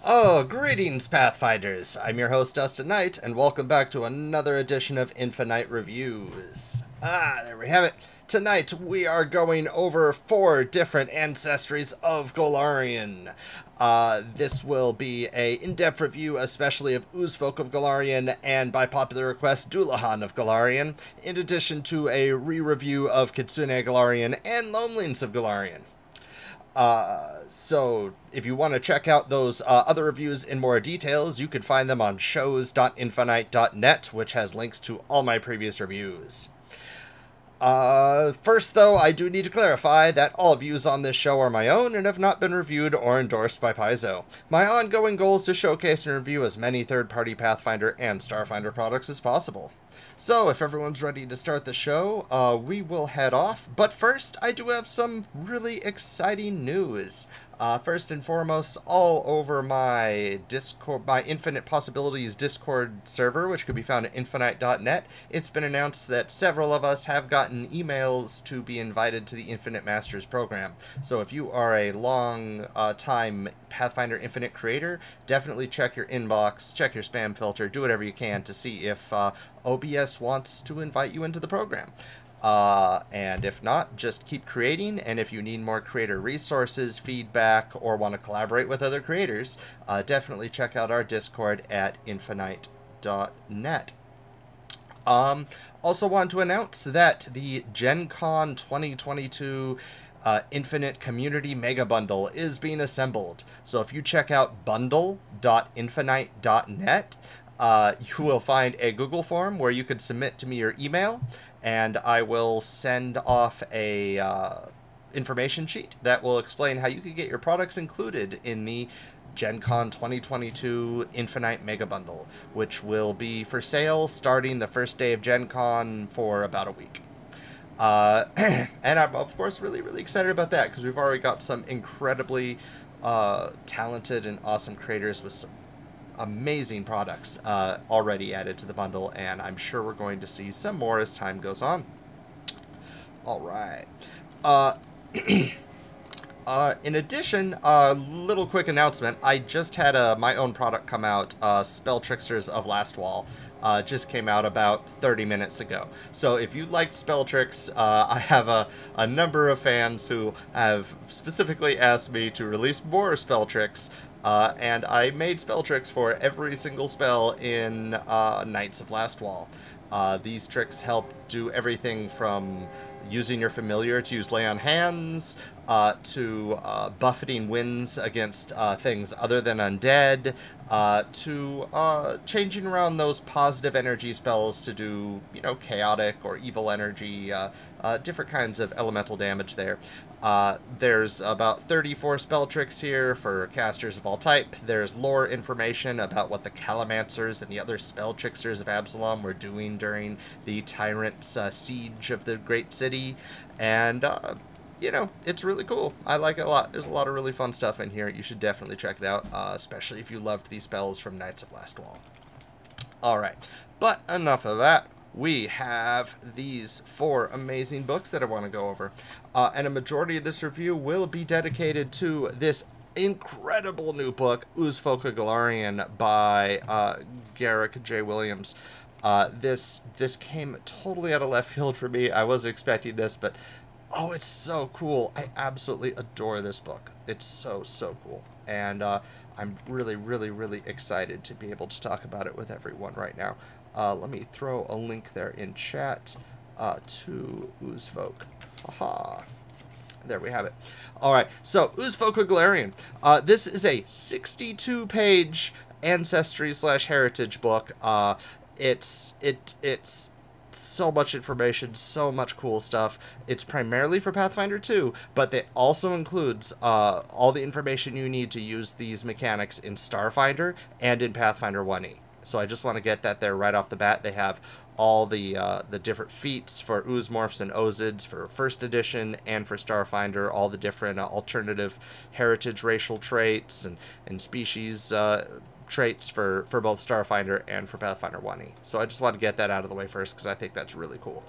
Oh, greetings, Pathfinders! I'm your host, Dustin Knight, and welcome back to another edition of Infiknight Reviews. There we have it. Tonight, we are going over 4 different Ancestries of Golarion. This will be a in-depth review, especially of Ozid of Golarion, and by popular request, Dullahan of Golarion, in addition to a re-review of Kitsune Golarion and Loneliness of Golarion. So if you want to check out those other reviews in more details, you can find them on shows.infiknight.net, which has links to all my previous reviews. First, though, I do need to clarify that all views on this show are my own and have not been reviewed or endorsed by Paizo. My ongoing goal is to showcase and review as many third-party Pathfinder and Starfinder products as possible. So, if everyone's ready to start the show, we will head off. But first, I do have some really exciting news. First and foremost, all over my Discord, my Infinite Possibilities Discord server, which can be found at infiknight.net, it's been announced that several of us have gotten emails to be invited to the Infinite Masters program. So if you are a long time Pathfinder Infinite creator, definitely check your inbox, check your spam filter, do whatever you can to see if OBS wants to invite you into the program. And if not, just keep creating, and if you need more creator resources, feedback, or want to collaborate with other creators, definitely check out our Discord at infiknight.net. Also want to announce that the Gen Con 2022 Infinite Community Mega Bundle is being assembled. So if you check out bundle.infiknight.net, you will find a Google form where you can submit to me your email, and I will send off a information sheet that will explain how you can get your products included in the Gen Con 2022 Infinite Mega Bundle, which will be for sale starting the first day of Gen Con for about a week. And I'm, of course, really excited about that, because we've already got some incredibly talented and awesome creators with some amazing products already added to the bundle, and I'm sure we're going to see some more as time goes on. Alright. In addition, a little quick announcement. I just had my own product come out, Spell Tricksters of Last Wall. Just came out about 30 minutes ago. So if you liked spell tricks, I have a number of fans who have specifically asked me to release more spell tricks, and I made spell tricks for every single spell in Knights of Last Wall. These tricks help do everything from using your familiar to use lay on hands, to buffeting winds against things other than undead, to changing around those positive energy spells to do, you know, chaotic or evil energy, different kinds of elemental damage there. There's about 34 spell tricks here for casters of all type. There's lore information about what the Calamancers and the other spell tricksters of Absalom were doing during the Tyrant's siege of the great city, and you know, it's really cool. I like it a lot. There's a lot of really fun stuff in here. You should definitely check it out, especially if you loved these spells from Knights of Last Wall. Alright, but enough of that. We have these 4 amazing books that I want to go over. And a majority of this review will be dedicated to this incredible new book, Ozid of Golarion, by Garrick J. Williams. This came totally out of left field for me. I wasn't expecting this, but oh, it's so cool. I absolutely adore this book. It's so cool. And I'm really excited to be able to talk about it with everyone right now. Let me throw a link there in chat to Ozid. Haha. There we have it. Alright, so Ozid of Golarion. This is a 62-page Ancestry/Heritage book. It's so much information, so much cool stuff. It's primarily for Pathfinder 2, but it also includes all the information you need to use these mechanics in Starfinder and in Pathfinder 1e. So I just want to get that there right off the bat. They have all the different feats for Oozmorphs and Ozids for 1st edition and for Starfinder, all the different alternative heritage racial traits and species traits for both Starfinder and for Pathfinder 1e. So I just want to get that out of the way first, because I think that's really cool.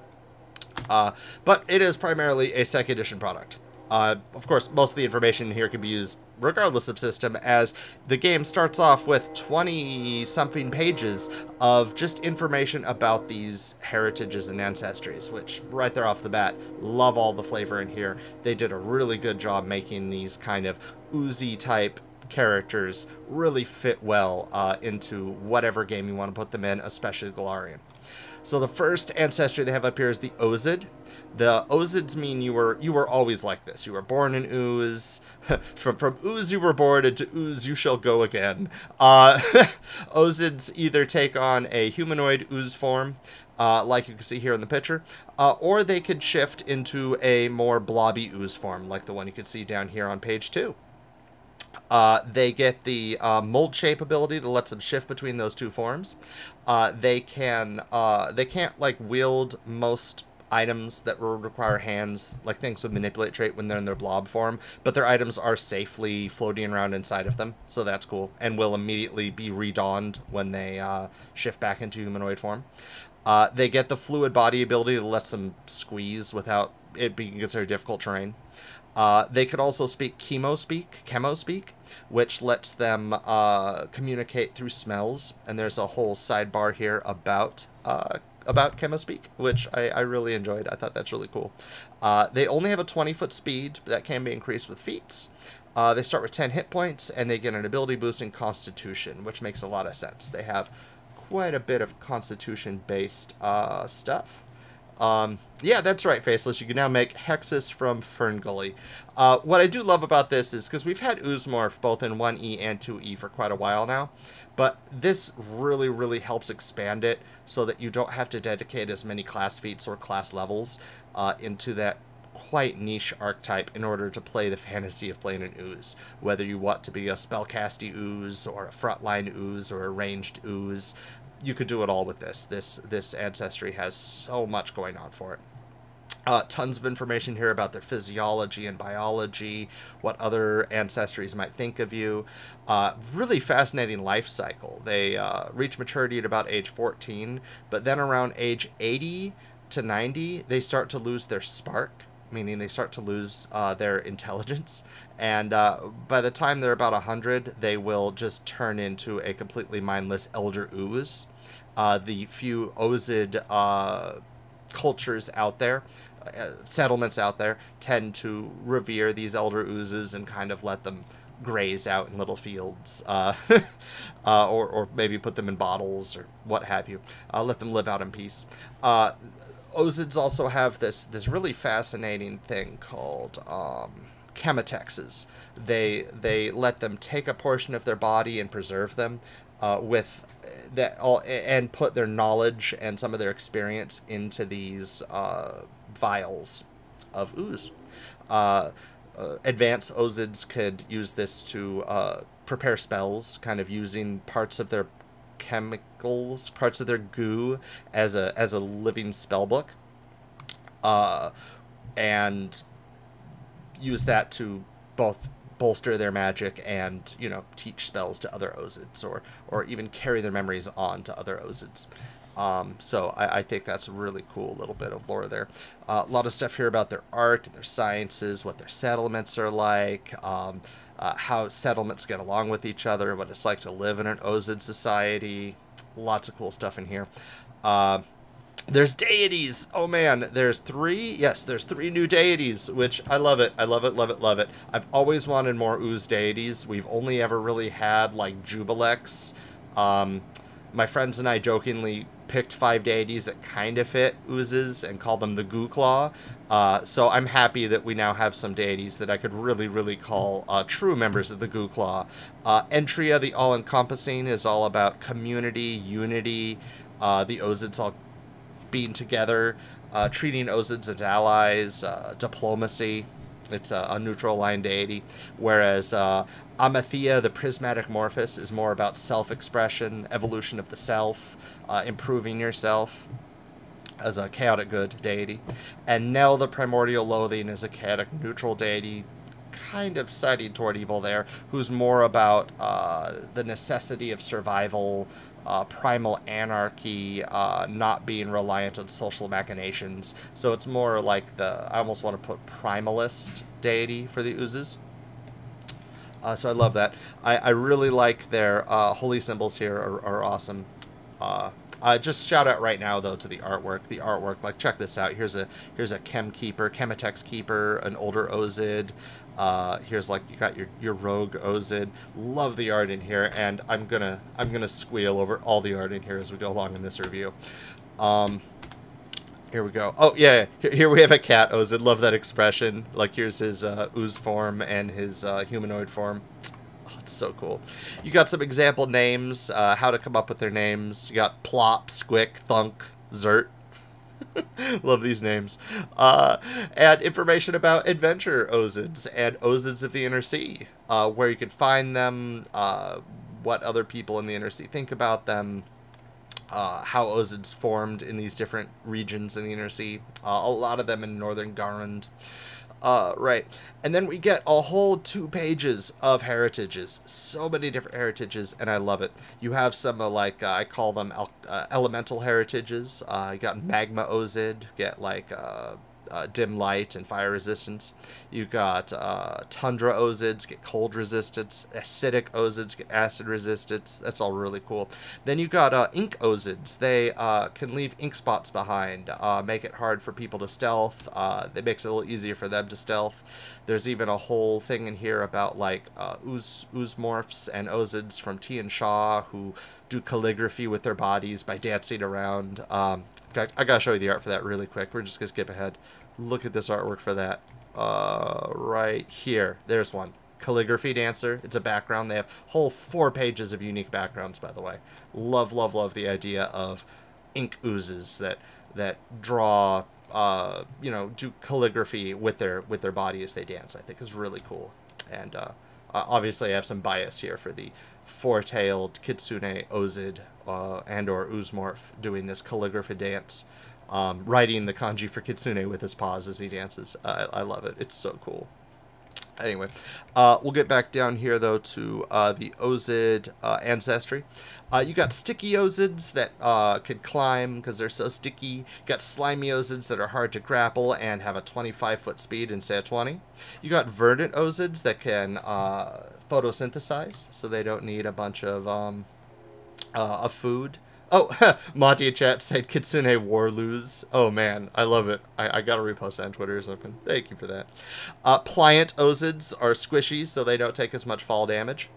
But it is primarily a 2nd edition product. Of course, most of the information here can be used regardless of system, as the game starts off with 20-something pages of just information about these heritages and ancestries, which, right there off the bat, love all the flavor in here. They did a really good job making these kind of Uzi-type characters really fit well into whatever game you want to put them in, especially Golarion. So the first ancestry they have up here is the Ozid. The Ozids mean you were always like this. You were born in ooze. from ooze you were born, into ooze you shall go again. Ozids either take on a humanoid ooze form, like you can see here in the picture, or they could shift into a more blobby ooze form, like the one you can see down here on page 2. They get the mold shape ability that lets them shift between those two forms. They can't like wield most items that will require hands, like things with manipulate trait when they're in their blob form, but their items are safely floating around inside of them, so that's cool, and will immediately be redonned when they shift back into humanoid form. They get the fluid body ability that lets them squeeze without it being considered difficult terrain. They could also speak chemo speak, which lets them communicate through smells. And there's a whole sidebar here about chemo speak, which I really enjoyed. I thought that's really cool. They only have a 20-foot speed, but that can be increased with feats. They start with 10 hit points, and they get an ability boost in Constitution, which makes a lot of sense. They have quite a bit of Constitution-based stuff. Yeah, that's right, Faceless. You can now make Hexus from Ferngully. What I do love about this is, because we've had Oozemorph both in 1E and 2E for quite a while now, but this really, really helps expand it so that you don't have to dedicate as many class feats or class levels into that quite niche archetype in order to play the fantasy of playing an ooze. Whether you want to be a spellcasty ooze or a frontline ooze or a ranged ooze, you could do it all with this. This ancestry has so much going on for it. Tons of information here about their physiology and biology, what other ancestries might think of you. Really fascinating life cycle. They reach maturity at about age 14, but then around age 80 to 90, they start to lose their spark, meaning they start to lose their intelligence. And by the time they're about 100, they will just turn into a completely mindless elder ooze. The few Ozid cultures out there, settlements out there, tend to revere these elder oozes and kind of let them graze out in little fields, or maybe put them in bottles or what have you. Let them live out in peace. Ozids also have this really fascinating thing called chematexes. They let them take a portion of their body and preserve them with that all, and put their knowledge and some of their experience into these vials of ooze. Advanced Ozids could use this to prepare spells, kind of using parts of their chemicals, parts of their goo as a living spell book, and use that to both bolster their magic and, you know, teach spells to other Ozids, or even carry their memories on to other Ozids. So I think that's a really cool little bit of lore there. A lot of stuff here about their art and their sciences, what their settlements are like, how settlements get along with each other, what it's like to live in an Ozid society. Lots of cool stuff in here. There's deities. Oh man, there's 3. Yes, there's 3 new deities, which I love it. I love it, love it, love it. I've always wanted more ooze deities. We've only ever really had like Jubilex. My friends and I jokingly picked 5 deities that kind of fit oozes and called them the Goo Claw. So I'm happy that we now have some deities that I could really, really call true members of the Goo Claw. Entria, the all-encompassing, is all about community, unity, the Ozids all being together, treating Ozids as allies, diplomacy. It's a neutral line deity. Whereas Amathea, the prismatic Morphus, is more about self-expression, evolution of the self, improving yourself, as a chaotic good deity. And Nell, the primordial loathing, is a chaotic neutral deity, kind of siding toward evil there, who's more about the necessity of survival, primal anarchy, not being reliant on social machinations. So it's more like I almost want to put primalist deity for the oozes. So I love that. I really like their holy symbols here are awesome. Just shout out right now though to the artwork. The artwork, like check this out. Here's a Chem Keeper, Chemetex Keeper, an older Ozid. Here's like you got your rogue Ozid. Love the art in here, and I'm gonna squeal over all the art in here as we go along in this review. Here we go. Oh yeah, here we have a cat Ozid. Love that expression. Like here's his ooze form and his humanoid form. Oh, it's so cool. You got some example names, how to come up with their names. You got Plop, Squick, Thunk, Zert. Love these names. And information about adventure Ozids and Ozids of the Inner Sea, where you can find them, what other people in the Inner Sea think about them, how Ozids formed in these different regions in the Inner Sea. A lot of them in northern Garand. Right. And then we get a whole 2 pages of heritages. So many different heritages, and I love it. You have some, like, I call them elemental heritages. You got Magma Ozid, get, like, dim light and fire resistance. You got Tundra Ozids, get cold resistance. Acidic Ozids, get acid resistance. That's all really cool. Then you got Ink Ozids. They can leave ink spots behind, make it hard for people to stealth. It makes it a little easier for them to stealth. There's even a whole thing in here about like oozmorphs and Ozids from T and Shaw who do calligraphy with their bodies by dancing around. I gotta show you the art for that really quick. We're just gonna skip ahead. Look at this artwork for that. Right here. There's one. Calligraphy dancer. It's a background. They have whole 4 pages of unique backgrounds, by the way. Love, love, love the idea of ink oozes that draw, you know, do calligraphy with their body as they dance. I think is really cool. And obviously, I have some bias here for the 4-tailed Kitsune Ozid and or oozmorph doing this calligraphy dance. Writing the kanji for Kitsune with his paws as he dances. I love it. It's so cool. Anyway, we'll get back down here, though, to the Ozid ancestry. You got sticky Ozids that can climb because they're so sticky. You got slimy Ozids that are hard to grapple and have a 25-foot speed instead of 20. You got verdant Ozids that can photosynthesize, so they don't need a bunch of food. Oh, Monty in chat said Kitsune Warloos. Oh man, I love it. I gotta repost that on Twitter or something. Thank you for that. Pliant Ozids are squishy, so they don't take as much fall damage.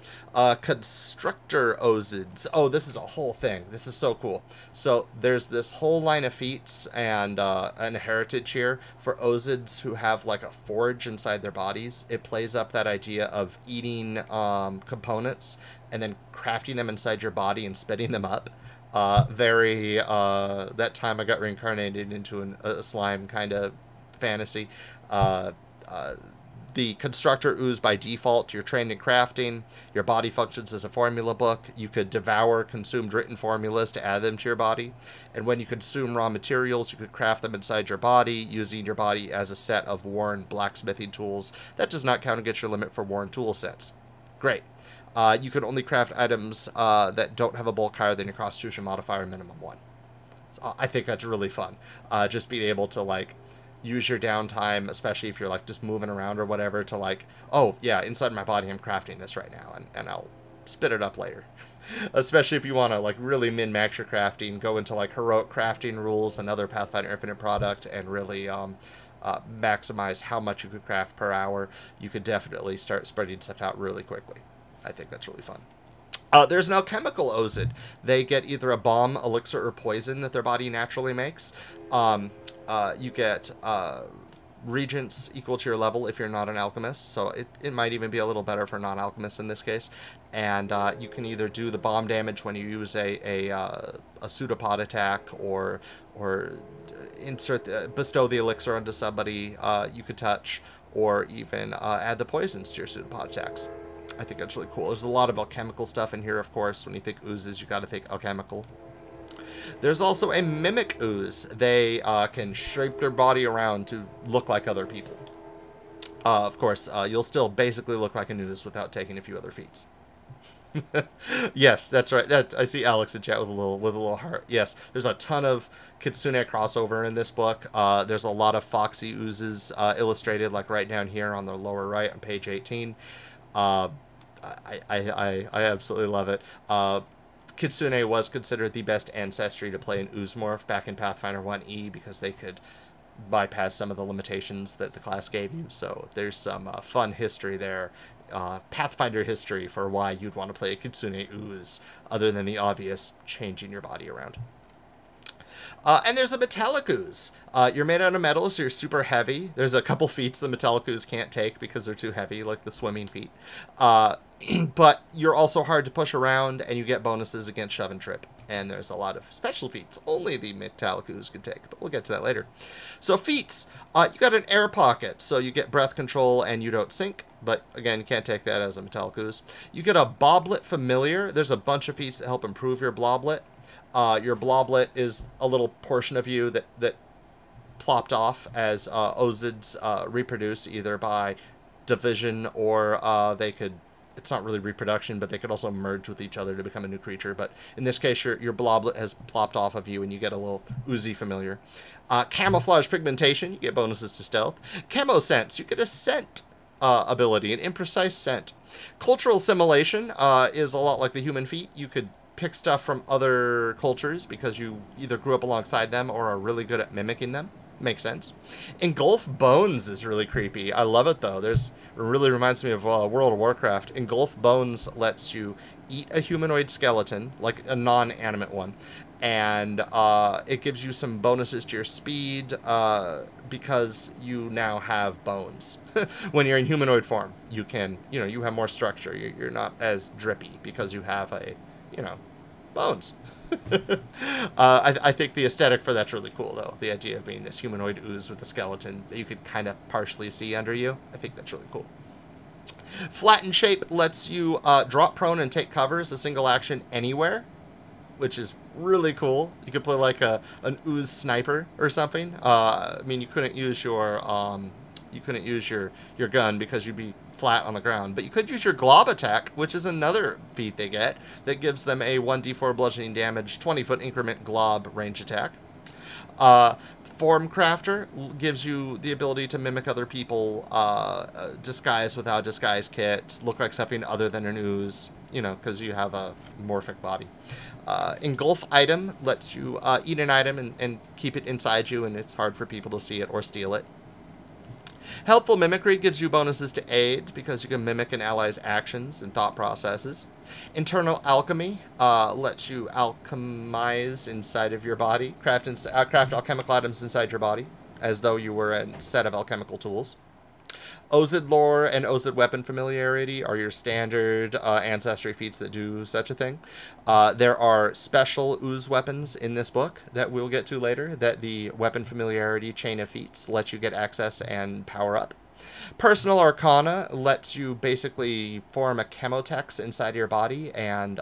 Constructor Ozids. Oh, this is a whole thing. This is so cool. So there's this whole line of feats and an heritage here for Ozids who have like a forge inside their bodies. It plays up that idea of eating components and then crafting them inside your body and spitting them up. That time I got reincarnated into a slime kind of fantasy. The constructor ooze by default, you're trained in crafting. Your body functions as a formula book. You could devour consumed written formulas to add them to your body. And when you consume raw materials, you could craft them inside your body, using your body as a set of worn blacksmithing tools. That does not count against your limit for worn tool sets. Great. You can only craft items that don't have a bulk higher than your constitution modifier minimum 1. So I think that's really fun. Just being able to, like, use your downtime, especially if you're, like, just moving around or whatever, to, like, oh, yeah, inside my body I'm crafting this right now, and I'll spit it up later. Especially if you want to, like, really min-max your crafting, go into, like, heroic crafting rules, another Pathfinder Infinite product, and really maximize how much you could craft per hour. You could definitely start spreading stuff out really quickly. I think that's really fun. There's an alchemical Ozid. They get either a bomb, elixir, or poison that their body naturally makes. You get regents equal to your level if you're not an alchemist, so it might even be a little better for non-alchemists in this case. And you can either do the bomb damage when you use a pseudopod attack, or bestow the elixir onto somebody you could touch, or even add the poisons to your pseudopod attacks. I think that's really cool. There's a lot of alchemical stuff in here, of course. When you think oozes, you got to think alchemical. There's also a mimic ooze. They can shape their body around to look like other people. Of course, you'll still basically look like an ooze without taking a few other feats. Yes, that's right. That I see Alex in chat with a little heart. Yes, there's a ton of Kitsune crossover in this book. There's a lot of Foxy oozes illustrated, like right down here on the lower right on page 18. Uh, I absolutely love it. Kitsune was considered the best ancestry to play an ooze morph back in Pathfinder 1E because they could bypass some of the limitations that the class gave you. So there's some fun history there. Pathfinder history for why you'd want to play a Kitsune ooze, other than the obvious changing your body around. And there's a metallic ooze. You're made out of metal, so you're super heavy. There's a couple feats the metallic ooze can't take because they're too heavy, like the swimming feat. But you're also hard to push around, and you get bonuses against shove and trip. And there's a lot of special feats only the metallic ooze can take, but we'll get to that later. So feats, you got an air pocket, so you get breath control and you don't sink. But again, you can't take that as a metallic ooze. You get a boblet familiar. There's a bunch of feats that help improve your bloblet. Your bloblet is a little portion of you that plopped off as Ozids reproduce, either by division or they could, it's not really reproduction, but they could also merge with each other to become a new creature. But in this case, your bloblet has plopped off of you and you get a little oozy familiar. Camouflage pigmentation, you get bonuses to stealth. Camo sense, you get a scent ability, an imprecise scent. Cultural assimilation is a lot like the human feat. You could pick stuff from other cultures because you either grew up alongside them or are really good at mimicking them. Makes sense. Engulf Bones is really creepy. I love it, though. It really reminds me of World of Warcraft. Engulf Bones lets you eat a humanoid skeleton, like a non-animate one, and it gives you some bonuses to your speed because you now have bones. When you're in humanoid form, you can, you have more structure. You're not as drippy because you have bones. I think the aesthetic for that's really cool, though. The idea of being this humanoid ooze with a skeleton that you could kind of partially see under you. I think that's really cool. Flatten shape lets you drop prone and take cover as a single action anywhere, which is really cool. You could play like an ooze sniper or something. I mean, you couldn't use your gun because you'd be flat on the ground, but you could use your glob attack, which is another feat they get that gives them a 1d4 bludgeoning damage 20-foot increment glob range attack. Form Crafter gives you the ability to mimic other people, disguise without disguise kit, look like something other than an ooze, because you have a morphic body. Engulf Item lets you eat an item and keep it inside you, and it's hard for people to see it or steal it. Helpful Mimicry gives you bonuses to aid because you can mimic an ally's actions and thought processes. Internal Alchemy lets you alchemize inside of your body, craft alchemical items inside your body, as though you were a set of alchemical tools. Ozid Lore and Ozid Weapon Familiarity are your standard ancestry feats that do such a thing. There are special ooze weapons in this book that we'll get to later that the Weapon Familiarity Chain of Feats lets you get access and power up. Personal Arcana lets you basically form a chemotex inside your body, and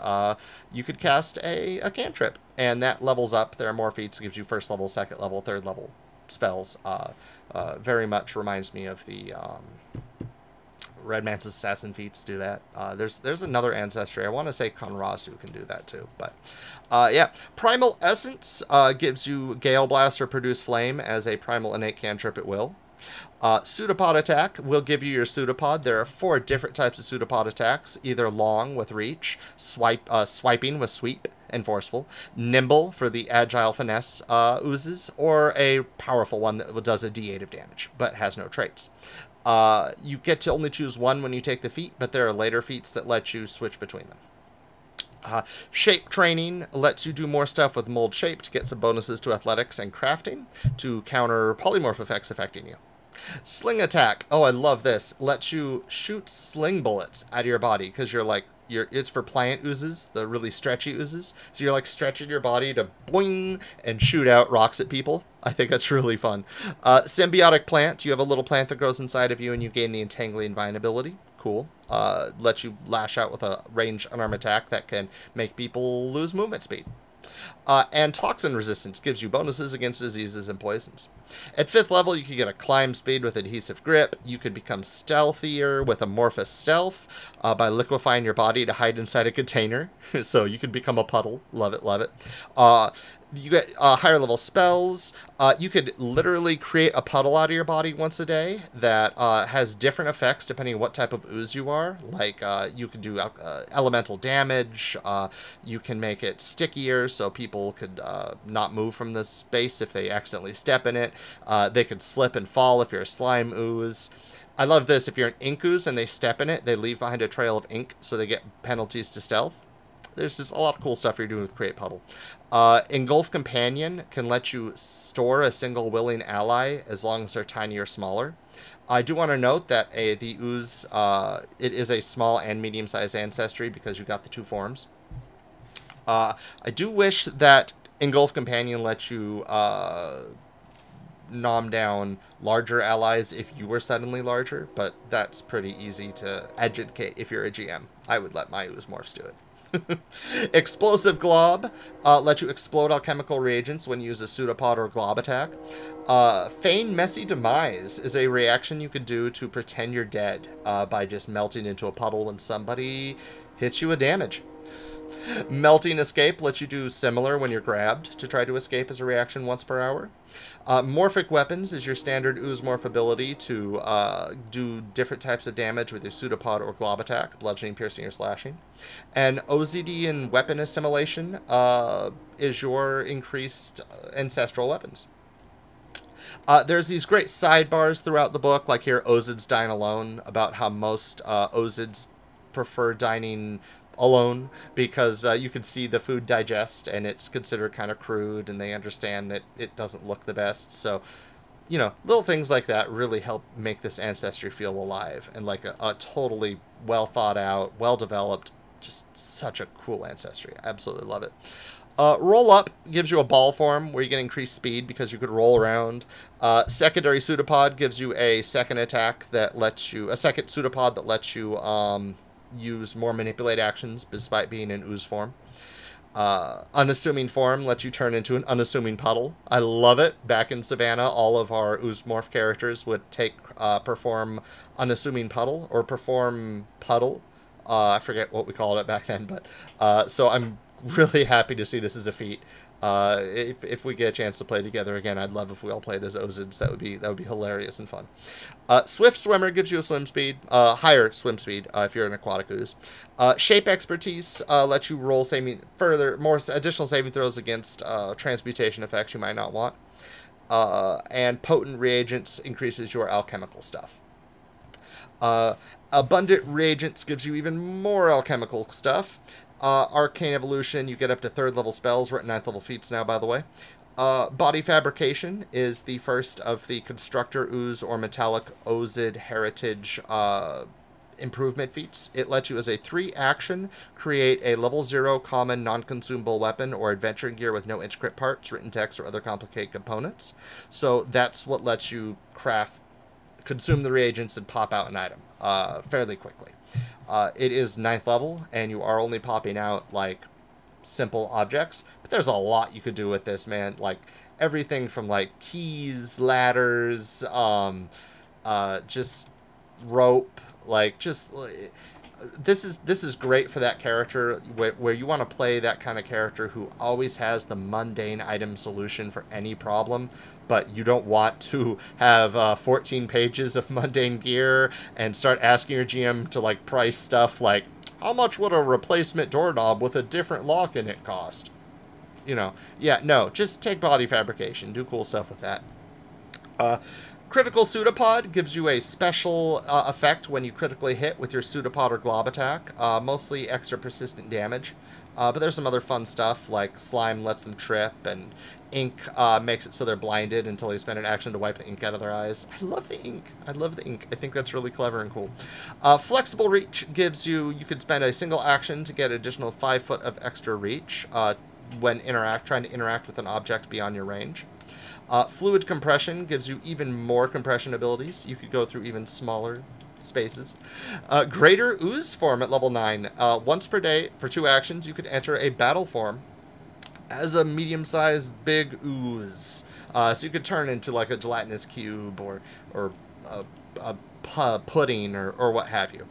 you could cast a cantrip, and that levels up. There are more feats, gives you first level, second level, third level spells. Very much reminds me of the Red Man's Assassin feats do that. There's another ancestry. I want to say Konrasu can do that too. But yeah, Primal Essence gives you Gale Blast or Produce Flame as a primal innate cantrip at will. Pseudopod attack will give you your pseudopod. There are 4 different types of pseudopod attacks, either long with reach, swiping with sweep and forceful, nimble for the agile finesse oozes, or a powerful one that does a d8 of damage but has no traits. You get to only choose one when you take the feat, but there are later feats that let you switch between them. Shape Training lets you do more stuff with Mold Shape to get some bonuses to athletics and crafting to counter polymorph effects affecting you. Sling Attack, oh, I love this, lets you shoot sling bullets out of your body because it's for pliant oozes, the really stretchy oozes. So you're like stretching your body to boing and shoot out rocks at people. I think that's really fun. Symbiotic Plant, you have a little plant that grows inside of you and you gain the Entangling Vine ability. Cool. Lets you lash out with a ranged unarmed attack that can make people lose movement speed. And Toxin Resistance gives you bonuses against diseases and poisons. At 5th level, you can get a climb speed with adhesive grip. You could become stealthier with amorphous stealth by liquefying your body to hide inside a container. So you could become a puddle. Love it, love it. You get higher level spells. You could literally create a puddle out of your body once a day that has different effects depending on what type of ooze you are. Like you could do elemental damage. You can make it stickier so people could not move from the space if they accidentally step in it. They could slip and fall if you're a slime ooze. I love this. If you're an ink ooze and they step in it, they leave behind a trail of ink, so they get penalties to stealth. There's just a lot of cool stuff you're doing with Create Puddle. Engulf Companion can let you store a single willing ally as long as they're tiny or smaller. I do want to note that the ooze, it is a small and medium-sized ancestry because you got the 2 forms. I do wish that Engulf Companion lets you nom down larger allies if you were suddenly larger, but that's pretty easy to educate if you're a GM. I would let my ooze morphs do it. Explosive Glob lets you explode alchemical reagents when you use a pseudopod or glob attack. Feign Messy Demise is a reaction you can do to pretend you're dead by just melting into a puddle when somebody hits you with damage. Melting Escape lets you do similar when you're grabbed to try to escape as a reaction once per hour. Morphic Weapons is your standard ooze morph ability to do different types of damage with your pseudopod or glob attack, bludgeoning, piercing, or slashing. And Ozidian Weapon Assimilation is your increased ancestral weapons. There's these great sidebars throughout the book, like here, Ozid's Dine Alone, about how most Ozids prefer dining alone because you can see the food digest and it's considered kind of crude and they understand that it doesn't look the best. So, you know, little things like that really help make this ancestry feel alive and like a totally well thought out, well developed, just such a cool ancestry. I absolutely love it. Roll Up gives you a ball form where you get increased speed because you could roll around. Secondary Pseudopod gives you a second attack that lets you, a second Pseudopod that lets you use more manipulate actions despite being in ooze form. Unassuming Form lets you turn into an unassuming puddle. I love it. Back in Savannah, all of our ooze morph characters would perform unassuming puddle or perform puddle. I forget what we called it back then, but so I'm really happy to see this as a feat. If we get a chance to play together again, I'd love if we all played as Ozids. That would be hilarious and fun. Swift Swimmer gives you a swim speed, higher swim speed if you're an aquatic ooze. Shape Expertise lets you roll more additional saving throws against transmutation effects you might not want. And Potent Reagents increases your alchemical stuff. Abundant Reagents gives you even more alchemical stuff. Arcane Evolution, you get up to 3rd level spells. We're at 9th level feats now, by the way. Body Fabrication is the first of the Constructor Ooze or Metallic Ozid Heritage improvement feats. It lets you, as a 3-action, create a level 0 common non-consumable weapon or adventure gear with no intricate parts, written text, or other complicated components. So that's what lets you consume the reagents and pop out an item fairly quickly. It is 9th level, and you are only popping out, like, simple objects. But there's a lot you could do with this, man. Like, everything from, like, keys, ladders, just rope, like, just... This is great for that character where you want to play that kind of character who always has the mundane item solution for any problem, but you don't want to have 14 pages of mundane gear and start asking your GM to like price stuff like, how much would a replacement doorknob with a different lock in it cost? You know, yeah, no, just take Body Fabrication, do cool stuff with that. Critical Pseudopod gives you a special effect when you critically hit with your Pseudopod or Glob attack, mostly extra persistent damage. But there's some other fun stuff, like Slime lets them trip, and Ink makes it so they're blinded until they spend an action to wipe the ink out of their eyes. I love the ink. I love the ink. I think that's really clever and cool. Flexible Reach gives you can spend a single action to get an additional 5 foot of extra reach when trying to interact with an object beyond your range. Fluid Compression gives you even more compression abilities. You could go through even smaller spaces. Greater Ooze Form at level 9. Once per day, for 2 actions, you could enter a battle form as a medium-sized big ooze. So you could turn into like a gelatinous cube or a pudding or what have you.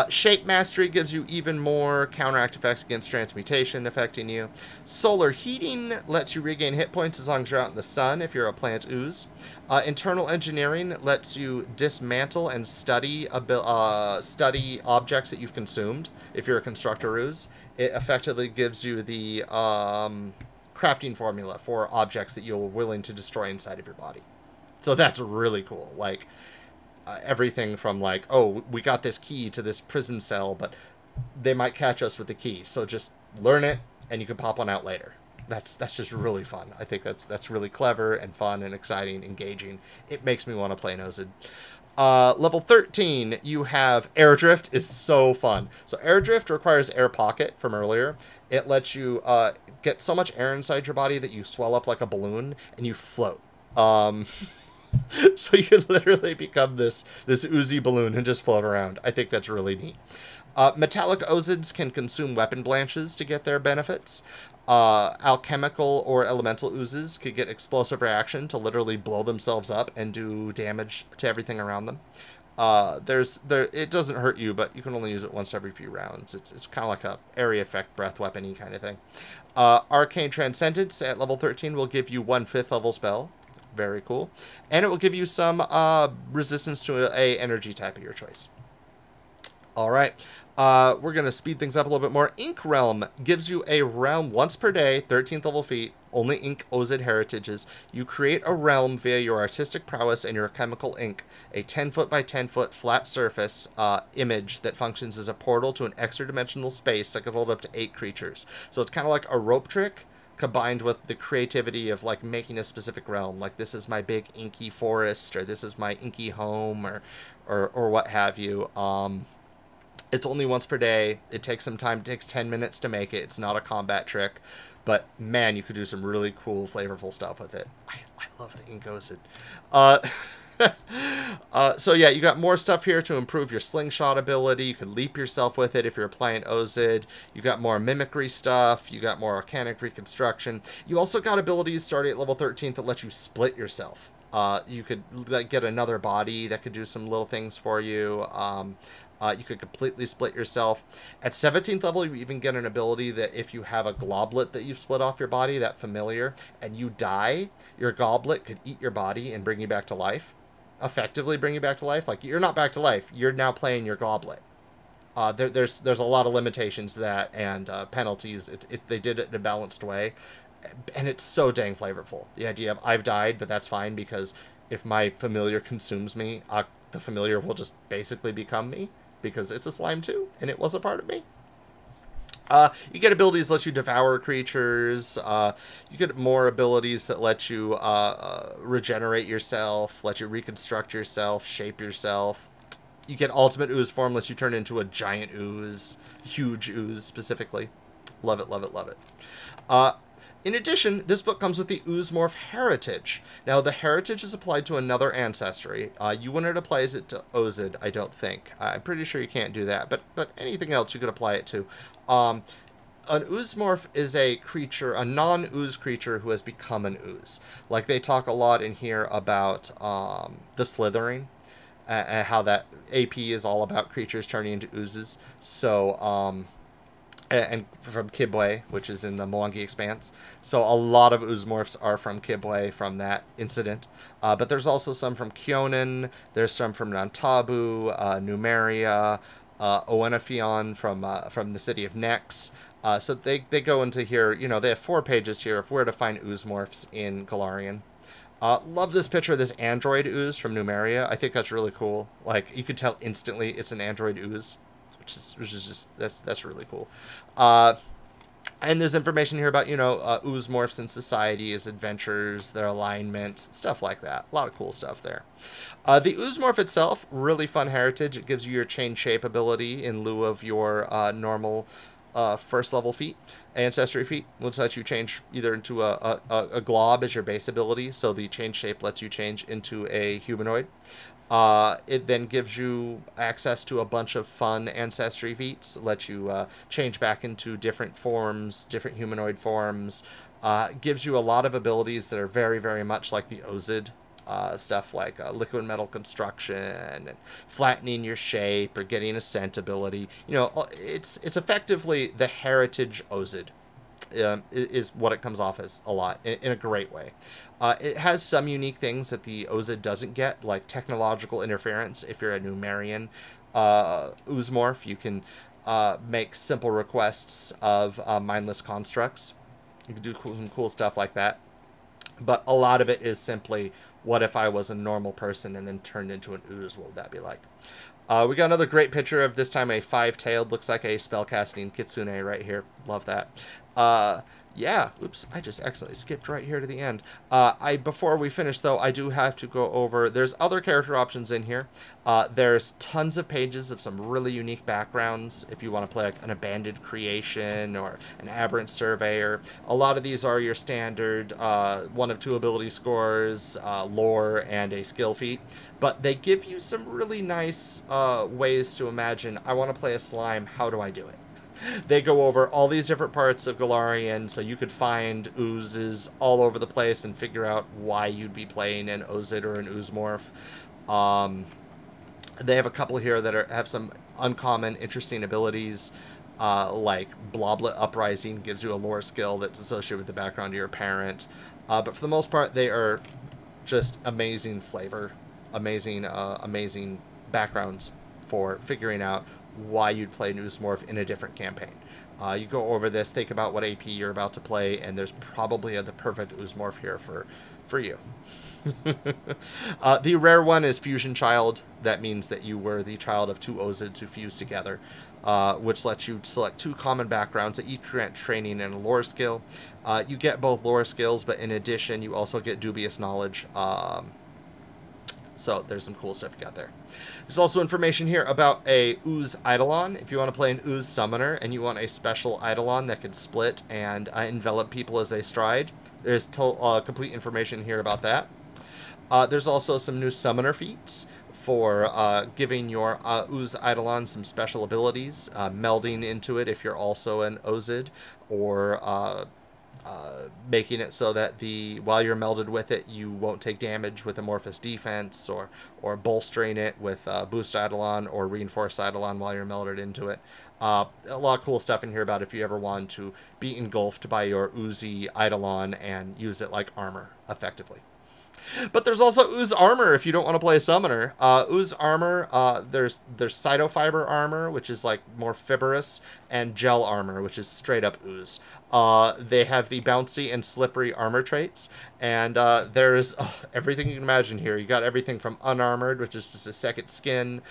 Shape Mastery gives you even more counteract effects against transmutation affecting you. Solar Heating lets you regain hit points as long as you're out in the sun if you're a plant ooze. Internal Engineering lets you dismantle and study objects that you've consumed if you're a constructor ooze. It effectively gives you the crafting formula for objects that you're willing to destroy inside of your body. So that's really cool. Like, everything from like, oh, we got this key to this prison cell, but they might catch us with the key, so just learn it and you can pop one out later. That's just really fun. I think that's really clever and fun and exciting, engaging. It makes me want to play an Ozid. Level 13, you have Air Drift. Is so fun. So Air Drift requires Air Pocket from earlier. It lets you get so much air inside your body that you swell up like a balloon and you float. So you literally become this oozy balloon and just float around. I think that's really neat. Metallic Ozids can consume weapon blanches to get their benefits. Alchemical or elemental oozes could get explosive reaction to literally blow themselves up and do damage to everything around them. It doesn't hurt you, but you can only use it once every few rounds. It's kind of like a area effect breath weapon-y kind of thing. Arcane Transcendence at level 13 will give you 1/5 level spell. Very cool. And it will give you some resistance to a energy type of your choice. All right. We're going to speed things up a little bit more. Ink Realm gives you a realm once per day, 13th level feat, only ink Ozid heritages. You create a realm via your artistic prowess and your chemical ink, a 10-foot by 10-foot flat surface image that functions as a portal to an extra dimensional space that can hold up to 8 creatures. So it's kind of like a rope trick, combined with the creativity of like making a specific realm, like this is my big inky forest, or this is my inky home, or what have you. It's only once per day. It takes some time. It takes 10 minutes to make it. It's not a combat trick, but man, you could do some really cool, flavorful stuff with it. I love the ink Ozid. So yeah, you got more stuff here to improve your slingshot ability. You can leap yourself with it if you're applying Ozid. You got more mimicry stuff. You got more organic reconstruction. You also got abilities starting at level 13 that let you split yourself. You could like get another body that could do some little things for you. You could completely split yourself. At 17th level, you even get an ability that if you have a globlet that you've split off your body, that familiar, and you die, your goblet could eat your body and bring you back to life. Effectively bring you back to life. Like, you're not back to life. You're now playing your goblet. There's a lot of limitations to that and penalties. They did it in a balanced way. And it's so dang flavorful. The idea of I've died, but that's fine because if my familiar consumes me, the familiar will just basically become me. Because it's a slime too, and it was a part of me. You get abilities that let you devour creatures. You get more abilities that let you regenerate yourself, let you reconstruct yourself, shape yourself. You get Ultimate Ooze form, lets you turn into a giant ooze, huge ooze specifically. Love it, love it, love it. In addition, this book comes with the Oozemorph Heritage. Now, the Heritage is applied to another ancestry. You wouldn't apply it to Ozid, I don't think. I'm pretty sure you can't do that, but anything else you could apply it to. An Oozemorph is a creature, a non-ooze creature who has become an ooze. Like, they talk a lot in here about the slithering, and how that AP is all about creatures turning into oozes. So, and from Kibwe, which is in the Mwangi Expanse. So a lot of Oozemorphs are from Kibwe, from that incident. But there's also some from Kyonin, there's some from Nantabu, Numeria, Oenophion from the city of Nex. So they go into here, you know, they have 4 pages here of where to find Oozemorphs in Golarion. Love this picture of this android ooze from Numeria. I think that's really cool. Like, you could tell instantly it's an android ooze. Which is just, that's really cool. And there's information here about, you know, Oozemorphs in society, his adventures, their alignment, stuff like that. A lot of cool stuff there. The Oozemorph itself, really fun heritage. It gives you your change shape ability in lieu of your normal first level feat. Ancestry feat will let you change either into a glob as your base ability, so the change shape lets you change into a humanoid. It then gives you access to a bunch of fun ancestry feats, let you change back into different forms, different humanoid forms, Gives you a lot of abilities that are very, very much like the Ozid. Stuff like liquid metal construction and flattening your shape or getting a scent ability. You know, it's effectively the heritage Ozid. Is what it comes off as a lot, in a great way. It has some unique things that the Ozid doesn't get, like technological interference. If you're a Numerian Oozmorph, you can make simple requests of mindless constructs. You can do some cool stuff like that. But a lot of it is simply, what if I was a normal person and then turned into an ooze? What would that be like? We got another great picture of, this time, a 5-tailed, looks like a spellcasting Kitsune right here. Love that. Yeah, oops, I just accidentally skipped right here to the end. Before we finish, though, I do have to go over, there's other character options in here. There's tons of pages of some really unique backgrounds if you want to play like an abandoned creation or an aberrant surveyor. A lot of these are your standard 1 of 2 ability scores, lore, and a skill feat. But they give you some really nice ways to imagine, I want to play a slime, how do I do it? They go over all these different parts of Golarion, so you could find oozes all over the place and figure out why you'd be playing an Ozid or an Oozmorph. They have a couple here that have some uncommon, interesting abilities, like Bloblet Uprising gives you a lore skill that's associated with the background of your parent. But for the most part, they are just amazing flavor, amazing backgrounds for figuring out why you'd play Oozmorph in a different campaign. You go over this, think about what AP you're about to play, and there's probably the perfect Oozmorph here for you. The rare one is Fusion Child. That means that you were the child of 2 Ozids who fused together, which lets you select 2 common backgrounds that each grant training and a lore skill. You get both lore skills, but in addition, you also get dubious knowledge. So there's some cool stuff you got there. There's also information here about a Ooze Eidolon. If you want to play an Ooze Summoner and you want a special Eidolon that can split and envelop people as they stride, there's complete information here about that. There's also some new Summoner feats for giving your Ooze Eidolon some special abilities, melding into it if you're also an Ozid, or making it so that while you're melded with it, you won't take damage with Amorphous Defense, or bolstering it with Boost Eidolon or Reinforce Eidolon while you're melded into it. A lot of cool stuff in here about if you ever want to be engulfed by your Oozy Eidolon and use it like armor, effectively. But there's also Ooze Armour if you don't want to play a summoner. Ooze Armour, there's Cytofiber Armor, which is like more fibrous, and Gel Armor, which is straight up ooze. They have the bouncy and slippery armor traits, and there's everything you can imagine here. You got everything from Unarmored, which is just a second skin,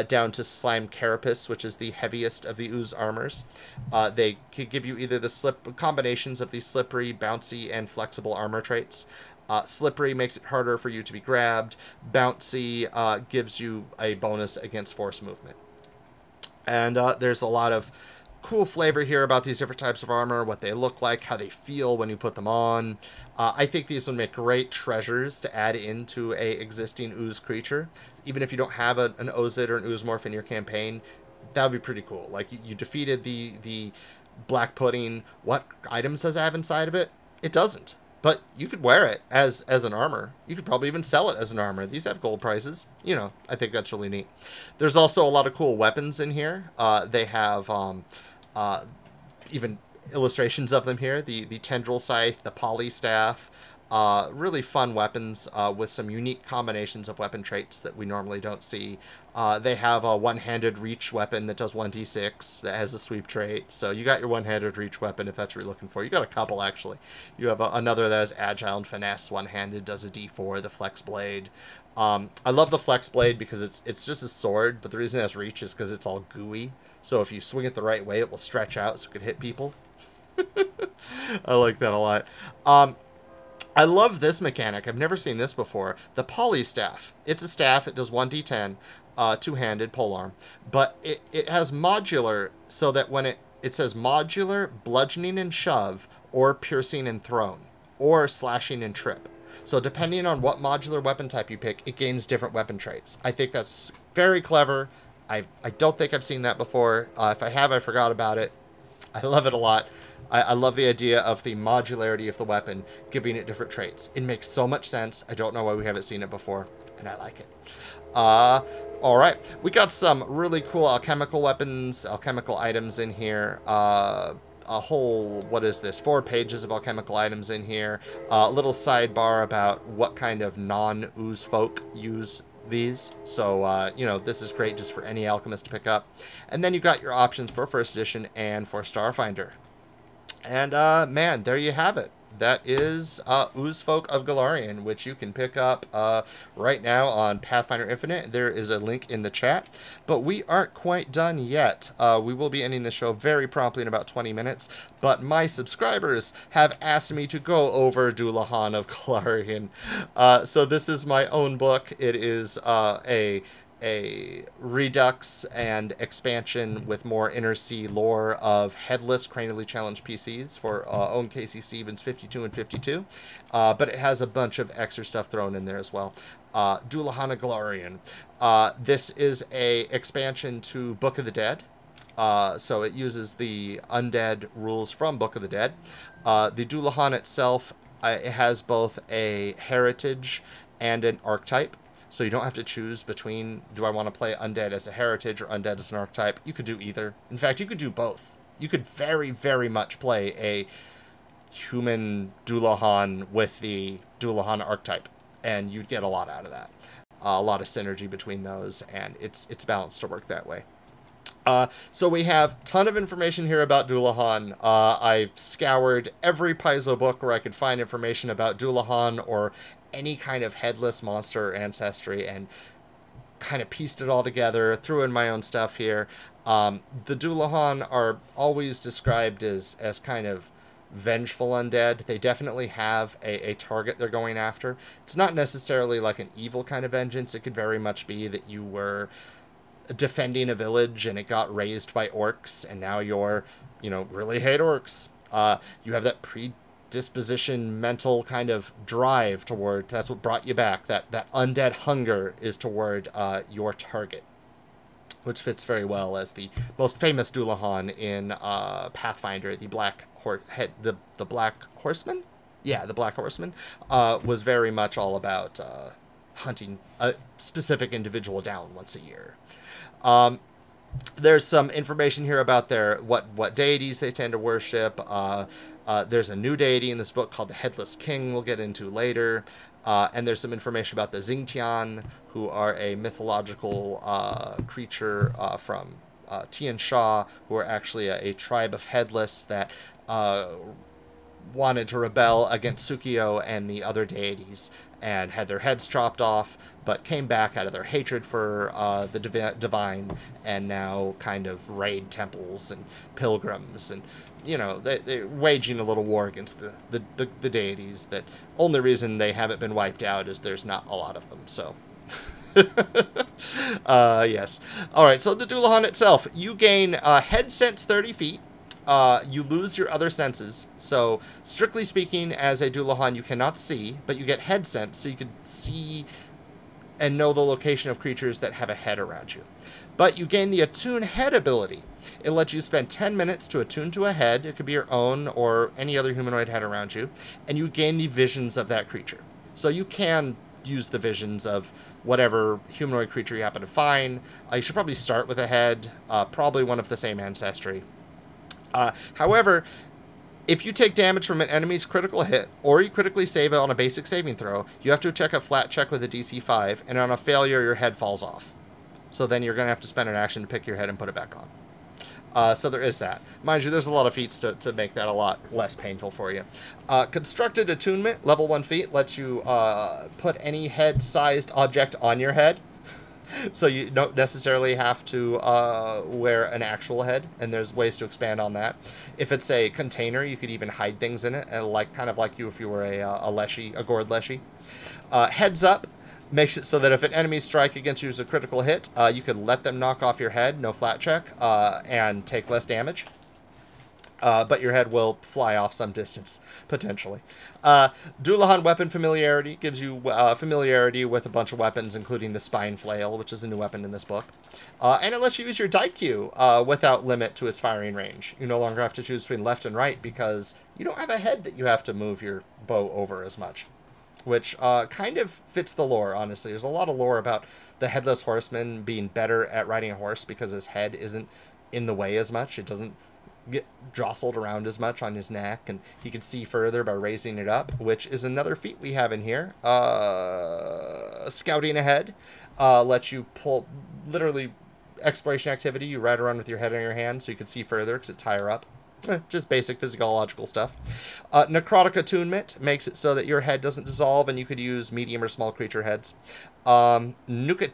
down to Slime Carapace, which is the heaviest of the Ooze Armors. They could give you either the combinations of the slippery, bouncy, and flexible armor traits. Slippery makes it harder for you to be grabbed. Bouncy gives you a bonus against force movement. And there's a lot of cool flavor here about these different types of armor, what they look like, how they feel when you put them on. I think these would make great treasures to add into a existing ooze creature. Even if you don't have an Ozid or an Oozmorph in your campaign, that would be pretty cool. Like, you defeated the Black Pudding. What items does it have inside of it? It doesn't. But you could wear it as an armor. You could probably even sell it as an armor. These have gold prices. You know, I think that's really neat. There's also a lot of cool weapons in here. They have even illustrations of them here. The Tendril Scythe, the Poly Staff. Really fun weapons with some unique combinations of weapon traits that we normally don't see. They have a one-handed reach weapon that does 1d6 that has a sweep trait. So you got your one-handed reach weapon if that's what you're looking for. You got a couple, actually. You have another that has agile and finesse, one-handed, does a d4, the flex blade. I love the flex blade because it's just a sword, but the reason it has reach is because it's all gooey. So if you swing it the right way, it will stretch out so it can hit people. I like that a lot. I love this mechanic. I've never seen this before. The Poly Staff. It's a staff. It does 1d10, two-handed polearm. But it has modular, so that when it says modular, bludgeoning and shove, or piercing and thrown, or slashing and trip. So depending on what modular weapon type you pick, it gains different weapon traits. I think that's very clever. I don't think I've seen that before. If I have, I forgot about it. I love it a lot. I love the idea of the modularity of the weapon, giving it different traits. It makes so much sense. I don't know why we haven't seen it before, and I like it. All right, we got some really cool alchemical weapons, alchemical items in here. A whole, what is this, 4 pages of alchemical items in here. A little sidebar about what kind of non-ooze folk use these. So, you know, this is great just for any alchemist to pick up. And then you got your options for first edition and for Starfinder. And, man, there you have it. That is Ooze Folk of Golarion, which you can pick up right now on Pathfinder Infinite. There is a link in the chat. But we aren't quite done yet. We will be ending the show very promptly in about 20 minutes. But my subscribers have asked me to go over Dullahan of Golarion. So this is my own book. It is a redux and expansion with more inner sea lore of Headless cranially challenged PCs for own Casey Stevens 52 and 52, but it has a bunch of extra stuff thrown in there as well. Dullahan of Golarion. This is a expansion to Book of the Dead. So it uses the undead rules from Book of the Dead. The Dullahan itself, it has both a heritage and an archetype. So you don't have to choose between, do I want to play undead as a heritage or undead as an archetype? You could do either. In fact, you could do both. You could very, very much play a human Dullahan with the Dullahan archetype, and you'd get a lot out of that. A lot of synergy between those, and it's balanced to work that way. So we have a ton of information here about Dullahan. I've scoured every Paizo book where I could find information about Dullahan or any kind of headless monster or ancestry, and kind of pieced it all together, threw in my own stuff here. The Dullahan are always described as kind of vengeful undead. They definitely have a target they're going after. It's not necessarily like an evil kind of vengeance. It could very much be that you were defending a village and it got razed by orcs, and now you're, you know, really hate orcs. You have that predisposition mental kind of drive toward, that's what brought you back. That undead hunger is toward your target, which fits very well as the most famous Dullahan in Pathfinder, the Black the Black Horseman? Yeah, the Black Horseman was very much all about hunting a specific individual down once a year. There's some information here about their what deities they tend to worship. There's a new deity in this book called the Headless King we'll get into later. And there's some information about the Xingtian, who are a mythological creature from Tian Sha, who are actually a tribe of Headless that wanted to rebel against Tsukio and the other deities, and had their heads chopped off, but came back out of their hatred for the divine, and now kind of raid temples and pilgrims, and, you know, they're waging a little war against the deities. That only reason they haven't been wiped out is there's not a lot of them, so... yes. Alright, so the Dullahan itself, you gain head sense 30 feet. You lose your other senses. So, strictly speaking, as a Dullahan, you cannot see, but you get head sense, so you can see and know the location of creatures that have a head around you. But you gain the Attune Head ability. It lets you spend 10 minutes to attune to a head. It could be your own or any other humanoid head around you. And you gain the visions of that creature. So you can use the visions of whatever humanoid creature you happen to find. You should probably start with a head, probably one of the same ancestry. However, if you take damage from an enemy's critical hit, or you critically save it on a basic saving throw, you have to check a flat check with a DC 5, and on a failure, your head falls off. So then you're going to have to spend an action to pick your head and put it back on. So there is that. Mind you, there's a lot of feats to make that a lot less painful for you. Constructed Attunement, level 1 feat, lets you put any head-sized object on your head. So you don't necessarily have to wear an actual head, and there's ways to expand on that. If it's a container, you could even hide things in it, kind of like you if you were a leshy, a gourd leshy. Heads Up makes it so that if an enemy strike against you as a critical hit, you could let them knock off your head, no flat check, and take less damage. But your head will fly off some distance, potentially. Dullahan Weapon Familiarity gives you familiarity with a bunch of weapons, including the Spine Flail, which is a new weapon in this book. And it lets you use your Daikyu without limit to its firing range. You no longer have to choose between left and right because you don't have a head that you have to move your bow over as much, which kind of fits the lore, honestly. There's a lot of lore about the Headless Horseman being better at riding a horse because his head isn't in the way as much. It doesn't get jostled around as much on his neck, and he can see further by raising it up, which is another feat we have in here. Scouting ahead lets you pull, literally, exploration activity. You ride around with your head on your hand so you can see further because it's higher up. Just basic physiological stuff. Necrotic Attunement makes it so that your head doesn't dissolve, and you could use medium or small creature heads. Nuke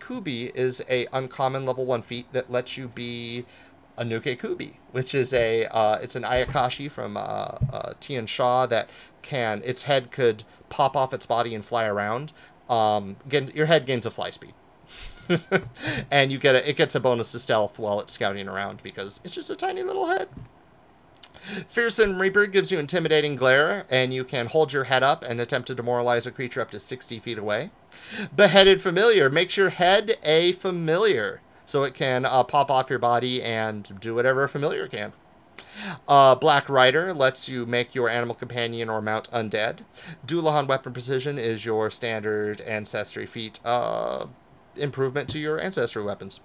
Kubi is a uncommon level 1 feat that lets you be a Nuke Kubi, which is it's an Ayakashi from Tian Sha that can, its head could pop off its body and fly around. Your head gains a fly speed. And it gets a bonus to stealth while it's scouting around because it's just a tiny little head. Fearsome Reaper gives you Intimidating Glare, and you can hold your head up and attempt to demoralize a creature up to 60 feet away. Beheaded Familiar makes your head a familiar, so it can pop off your body and do whatever a familiar can. Black Rider lets you make your animal companion or mount undead. Dullahan Weapon Precision is your standard Ancestry feat improvement to your ancestry weapons.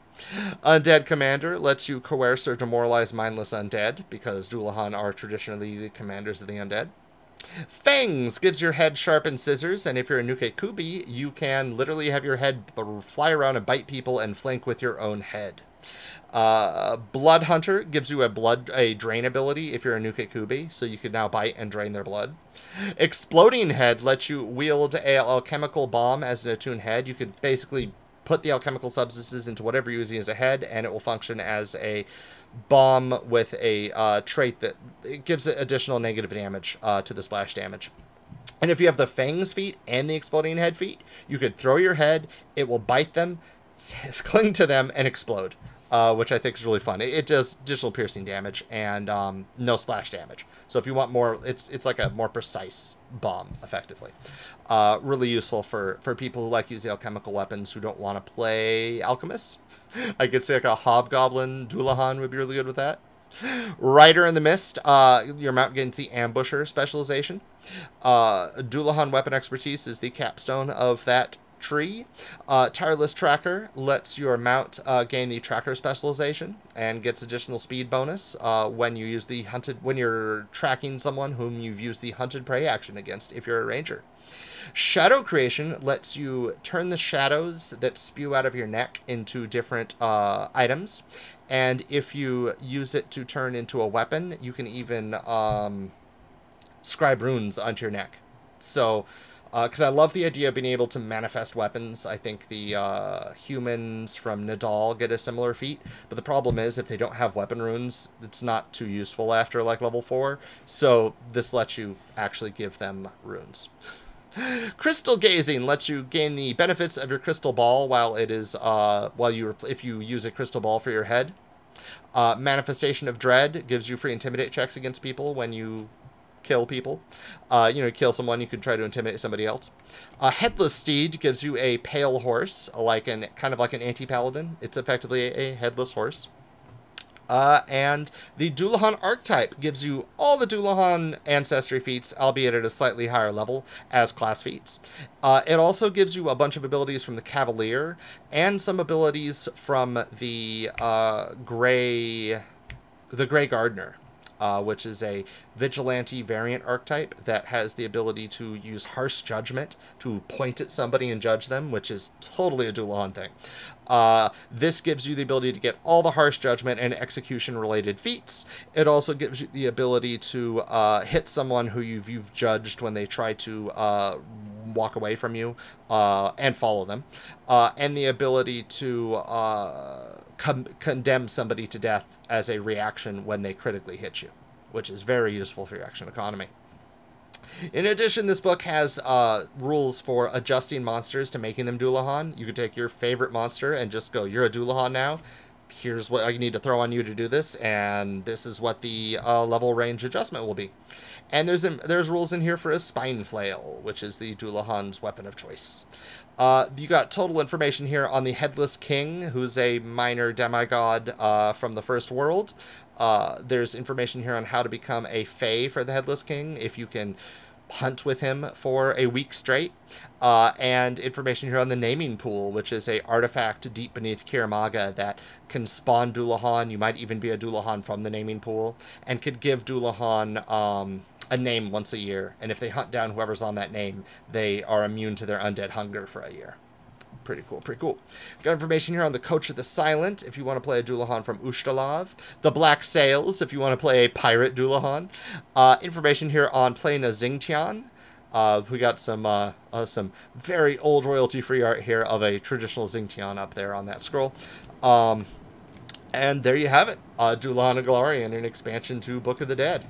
Undead Commander lets you coerce or demoralize mindless undead, because Dullahan are traditionally the commanders of the undead. Fangs gives your head sharpened scissors, and if you're a Nuke Kubi, you can literally have your head fly around and bite people and flank with your own head. Blood Hunter gives you a drain ability if you're a Nuke Kubi, so you can now bite and drain their blood. Exploding Head lets you wield a alchemical bomb as an attuned head. You could basically put the alchemical substances into whatever you're using as a head, and it will function as a bomb with a trait that it gives it additional negative damage to the splash damage. And if you have the Fangs feat and the Exploding Head feat, you could throw your head, it will bite them, cling to them, and explode, which I think is really fun. It does additional piercing damage and no splash damage. So if you want more, it's like a more precise bomb, effectively. Really useful for people who like using alchemical weapons who don't want to play alchemists. I could say like a Hobgoblin Dullahan would be really good with that. Rider in the Mist, your mount gets the Ambusher specialization. Dullahan Weapon Expertise is the capstone of that tree. Tireless Tracker lets your mount gain the Tracker specialization and gets additional speed bonus when you're tracking someone whom you've used the Hunted Prey action against if you're a ranger. Shadow Creation lets you turn the shadows that spew out of your neck into different items, and if you use it to turn into a weapon, you can even scribe runes onto your neck. So, because I love the idea of being able to manifest weapons. I think the humans from Nadal get a similar feat, but the problem is if they don't have weapon runes, it's not too useful after like level 4. So this lets you actually give them runes. Crystal Gazing lets you gain the benefits of your crystal ball while it is if you use a crystal ball for your head. Manifestation of Dread gives you free intimidate checks against people when you kill people. Kill someone, you can try to intimidate somebody else. Headless Steed gives you a pale horse, kind of like an anti-paladin. It's effectively a headless horse. And the Dullahan archetype gives you all the Dullahan ancestry feats, albeit at a slightly higher level, as class feats. It also gives you a bunch of abilities from the Cavalier, and some abilities from the Grey Gardener, which is a vigilante variant archetype that has the ability to use harsh judgment to point at somebody and judge them, which is totally a Dullahan thing. This gives you the ability to get all the harsh judgment and execution related feats. It also gives you the ability to hit someone who you've judged when they try to walk away from you and follow them, and the ability to condemn somebody to death as a reaction when they critically hit you, which is very useful for your action economy. In addition, this book has rules for adjusting monsters to making them Dullahan. You could take your favorite monster and just go, you're a Dullahan now. here's what I need to throw on you to do this, and this is what the level range adjustment will be. And there's rules in here for a Spine Flail, which is the Dullahan's weapon of choice. You got total information here on the Headless King, who's a minor demigod from the First World. There's information here on how to become a Fae for the Headless King, if you can hunt with him for a week straight, and information here on the naming pool, which is a artifact deep beneath Kiramaga that can spawn Dullahan. You might even be a Dullahan from the naming pool, and could give Dullahan a name once a year, and if they hunt down whoever's on that name, they are immune to their undead hunger for a year. Pretty cool, pretty cool. Got information here on the Coach of the Silent, if you want to play a Dullahan from Ushtalav. The Black Sails, if you want to play a pirate Dullahan. Information here on playing a Xingtian. We got some very old royalty-free art here of a traditional Xingtian up there on that scroll. And there you have it. Dullahan and Golarion, an expansion to Book of the Dead.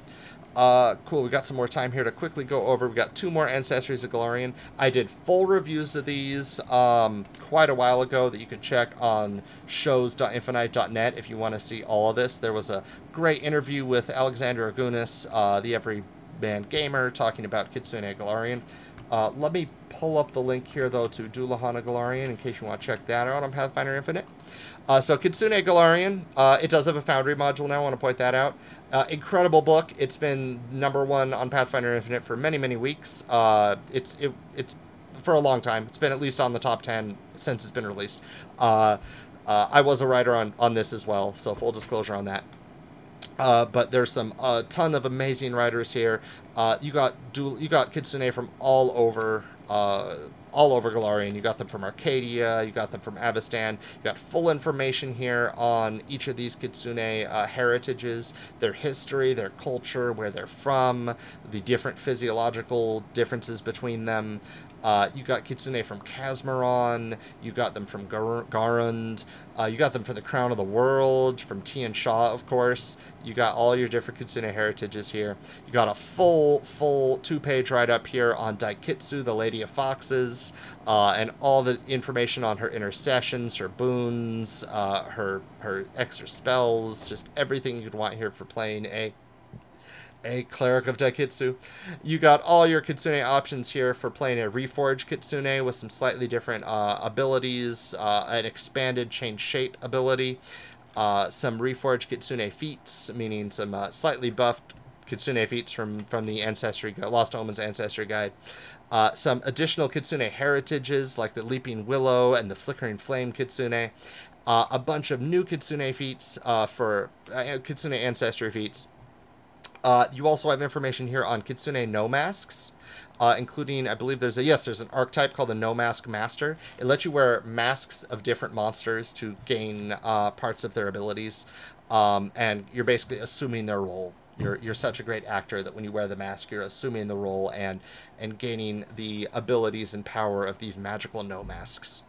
Cool, we got some more time here to quickly go over. We got 2 more Ancestries of Golarion. I did full reviews of these quite a while ago that you can check on shows.infiknight.net if you want to see all of this. There was a great interview with Alexander Agunis, the Everyman Gamer, talking about Kitsune Golarion. Let me pull up the link here, though, to Dullahan and Golarion in case you want to check that out on Pathfinder Infinite. So Kitsune Golarion, it does have a Foundry module now, I want to point that out. Incredible book. It's been #1 on Pathfinder Infinite for many, many weeks. It's for a long time. It's been at least on the top 10 since it's been released. I was a writer on this as well, so full disclosure on that. But there's a ton of amazing writers here. You got Kitsune from all over Golarion. You got them from Arcadia, you got them from Avestan. You got full information here on each of these Kitsune heritages, their history, their culture, where they're from, the different physiological differences between them. You got Kitsune from Casmeron, you got them from Garund, you got them from the Crown of the World, from Tian Sha, of course. You got all your different Kitsune heritages here. You got a full 2-page write-up here on Daikitsu, the Lady of Foxes, and all the information on her intercessions, her boons, her extra spells, just everything you'd want here for playing a Cleric of Daikitsu. You got all your Kitsune options here for playing a Reforged Kitsune with some slightly different abilities, an expanded Change Shape ability, some Reforged Kitsune Feats, meaning some slightly buffed Kitsune Feats from the Ancestry Lost Omens Ancestry Guide. Some additional Kitsune heritages like the Leaping Willow and the Flickering Flame Kitsune. A bunch of new Kitsune Feats for Kitsune Ancestry Feats. You also have information here on Kitsune No Masks, including, I believe there's an archetype called the No Mask Master. It lets you wear masks of different monsters to gain parts of their abilities, and you're basically assuming their role. You're such a great actor that when you wear the mask, you're assuming the role and gaining the abilities and power of these magical No Masks.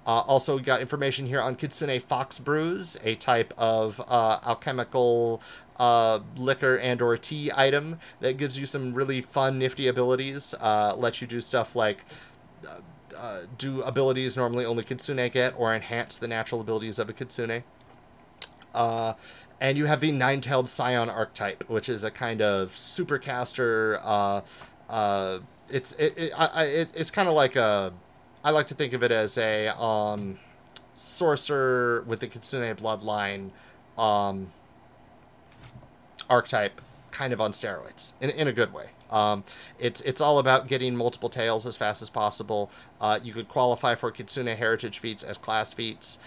Also, we got information here on Kitsune Fox Brews, a type of alchemical liquor and or tea item that gives you some really fun, nifty abilities. Lets you do stuff like do abilities normally only Kitsune get, or enhance the natural abilities of a Kitsune. And you have the Nine-Tailed Scion archetype, which is a kind of supercaster. It's kind of like a... I like to think of it as a sorcerer with the Kitsune bloodline archetype, kind of on steroids, in a good way. It's all about getting multiple tails as fast as possible. You could qualify for Kitsune Heritage Feats as class feats.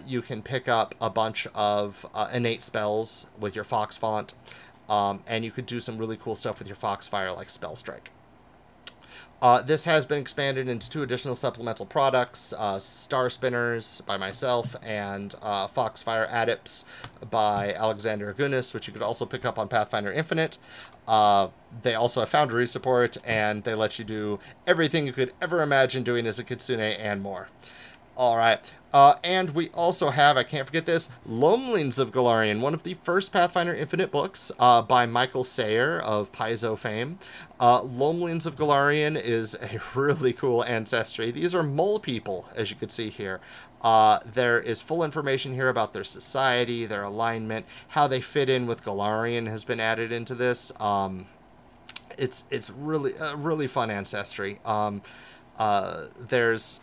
You can pick up a bunch of innate spells with your Fox Font, and you could do some really cool stuff with your Foxfire, like Spell Strike. This has been expanded into 2 additional supplemental products, Star Spinners by myself and Foxfire Adepts by Alexander Agunis, which you could also pick up on Pathfinder Infinite. They also have Foundry support, and they let you do everything you could ever imagine doing as a Kitsune and more. All right. And we also have, I can't forget this, Lomelings of Golarion, one of the first Pathfinder Infinite books by Michael Sayer of Paizo fame. Lomelings of Golarion is a really cool ancestry. These are mole people, as you can see here. There is full information here about their society, their alignment, how they fit in with Golarion has been added into this. It's really a really fun ancestry. There's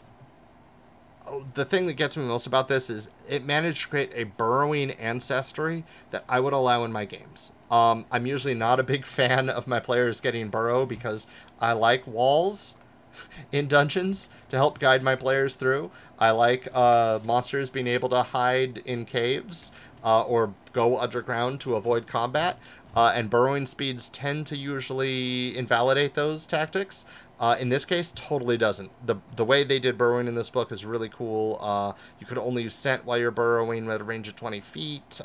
the thing that gets me most about this is it managed to create a burrowing ancestry that I would allow in my games. I'm usually not a big fan of my players getting burrow because I like walls in dungeons to help guide my players through. I like monsters being able to hide in caves or go underground to avoid combat. And burrowing speeds tend to usually invalidate those tactics. In this case, totally doesn't. The way they did burrowing in this book is really cool. You could only use scent while you're burrowing at a range of 20 feet.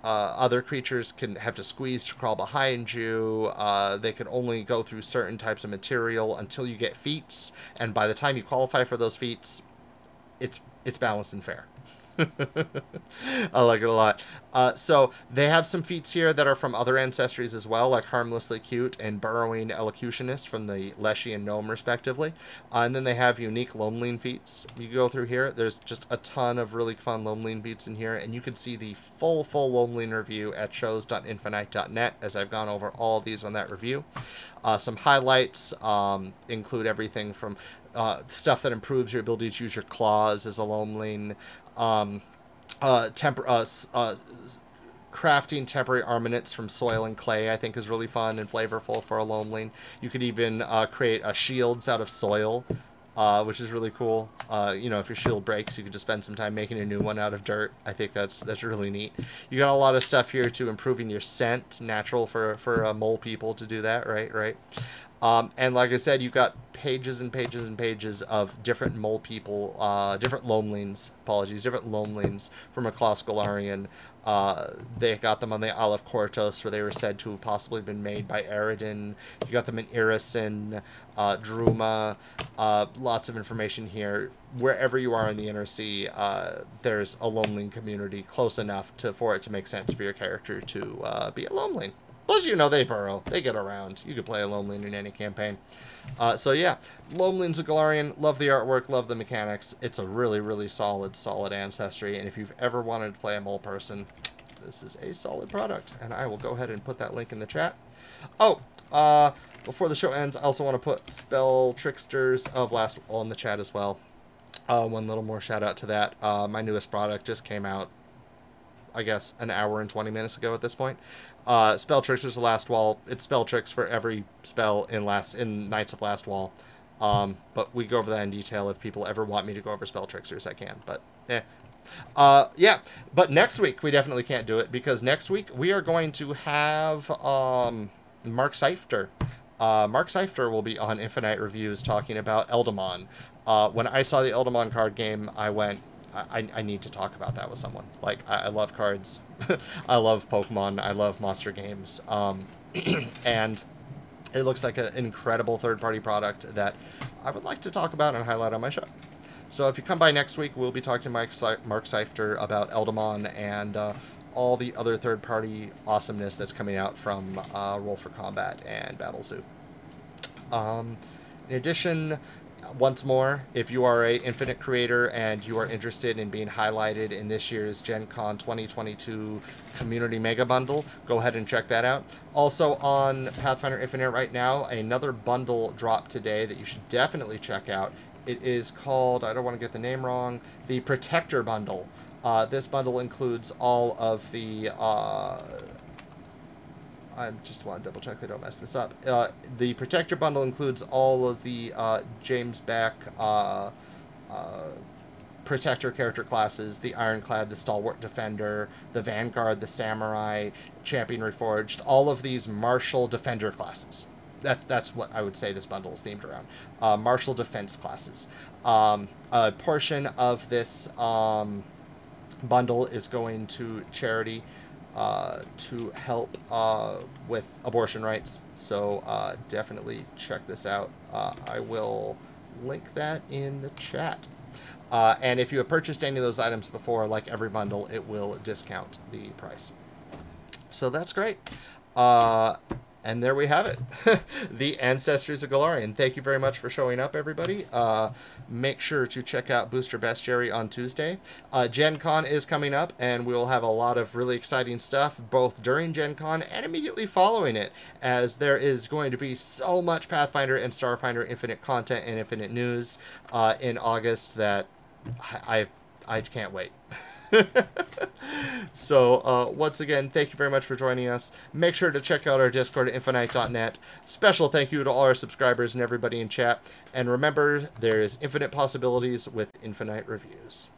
Other creatures can have to squeeze to crawl behind you. They can only go through certain types of material until you get feats. And by the time you qualify for those feats, it's balanced and fair. I like it a lot. So they have some feats here that are from other ancestries as well, like Harmlessly Cute and Burrowing Elocutionist from the Leshy and Gnome, respectively. And then they have unique Lomeling feats. You go through here, there's just a ton of really fun Lomeling feats in here, and you can see the full Lomeling review at shows.infiknight.net, as I've gone over all of these on that review. Some highlights include everything from stuff that improves your ability to use your claws as a Lomeling, crafting temporary armaments from soil and clay, I think is really fun and flavorful for a Lomeling. You could even create shields out of soil, which is really cool. You know, if your shield breaks, you could just spend some time making a new one out of dirt. I think that's really neat. You got a lot of stuff here to improving your scent. Natural for mole people to do that, right? And like I said, you've got pages and pages and pages of different mole people, different Lomelings from across Golarion. They got them on the Isle of Kortos, where they were said to have possibly been made by Eridan. You got them in Irison, Druma. Lots of information here. Wherever you are in the Inner Sea, there's a Lomeling community close enough for it to make sense for your character to be a Lomeling. Plus, you know, they burrow. They get around. You could play a Lomeling in any campaign. So, yeah. Lomelings of Golarion. Love the artwork. Love the mechanics. It's a really, really solid ancestry. And if you've ever wanted to play a mole person, this is a solid product. And I will go ahead and put that link in the chat. Oh, before the show ends, I also want to put Spell Tricksters of Last Wall in the chat as well. One little more shout out to that. My newest product just came out, I guess, an hour and 20 minutes ago at this point. Spell Tricksters of Last Wall. It's spell tricks for every spell in Knights of Last Wall. But we go over that in detail. If people ever want me to go over Spell Tricksters, I can. But, yeah. But next week, we definitely can't do it, because next week we are going to have Mark Seifter. Mark Seifter will be on Infinite Reviews talking about Eldamon. When I saw the Eldamon card game, I went, I need to talk about that with someone. Like, I love cards. I love Pokemon. I love monster games. And it looks like an incredible third-party product that I would like to talk about and highlight on my show. So if you come by next week, we'll be talking to Mark Seifter about Eldamon and all the other third-party awesomeness that's coming out from Roll for Combat and Battle Zoo. In addition, once more, if you are a Infinite creator and you are interested in being highlighted in this year's Gen Con 2022 Community Mega Bundle, go ahead and check that out. Also on Pathfinder Infinite right now, another bundle dropped today that you should definitely check out. It is called, I don't want to get the name wrong, the Protector Bundle. This bundle includes all of the I just want to double check they don't mess this up. The Protector Bundle includes all of the James Beck Protector character classes, the Ironclad, the Stalwart Defender, the Vanguard, the Samurai, Champion Reforged, all of these Martial Defender classes. That's what I would say this bundle is themed around. Martial Defense classes. A portion of this bundle is going to charity to help with abortion rights. So definitely check this out. I will link that in the chat. And if you have purchased any of those items before, like every bundle, it will discount the price. So that's great. And there we have it. The Ancestries of Golarion. Thank you very much for showing up, everybody. Make sure to check out Booster Bestiary on Tuesday. Gen Con is coming up, and we'll have a lot of really exciting stuff, both during Gen Con and immediately following it, as there is going to be so much Pathfinder and Starfinder Infinite content and Infinite news in August that I can't wait. So, once again, thank you very much for joining us. Make sure to check out our Discord at Infiknight.net. Special thank you to all our subscribers and everybody in chat. And remember, there is infinite possibilities with Infinite reviews.